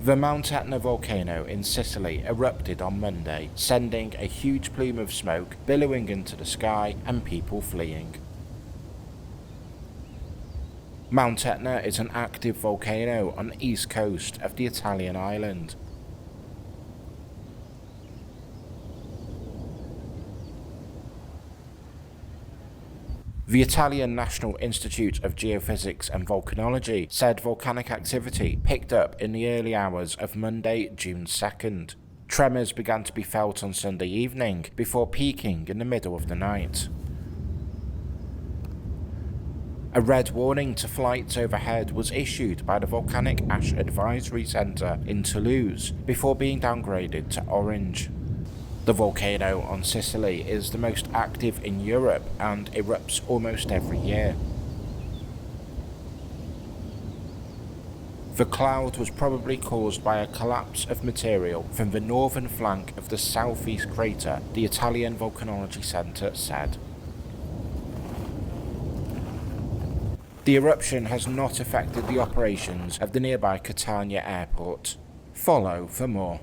The Mount Etna volcano in Sicily erupted on Monday, sending a huge plume of smoke billowing into the sky and people fleeing. Mount Etna is an active volcano on the east coast of the Italian island. The Italian National Institute of Geophysics and Volcanology said volcanic activity picked up in the early hours of Monday, June 2nd. Tremors began to be felt on Sunday evening before peaking in the middle of the night. A red warning to flights overhead was issued by the Volcanic Ash Advisory Centre in Toulouse before being downgraded to orange. The volcano on Sicily is the most active in Europe and erupts almost every year. The cloud was probably caused by a collapse of material from the northern flank of the southeast crater, the Italian Volcanology Centre said. The eruption has not affected the operations of the nearby Catania airport. Follow for more.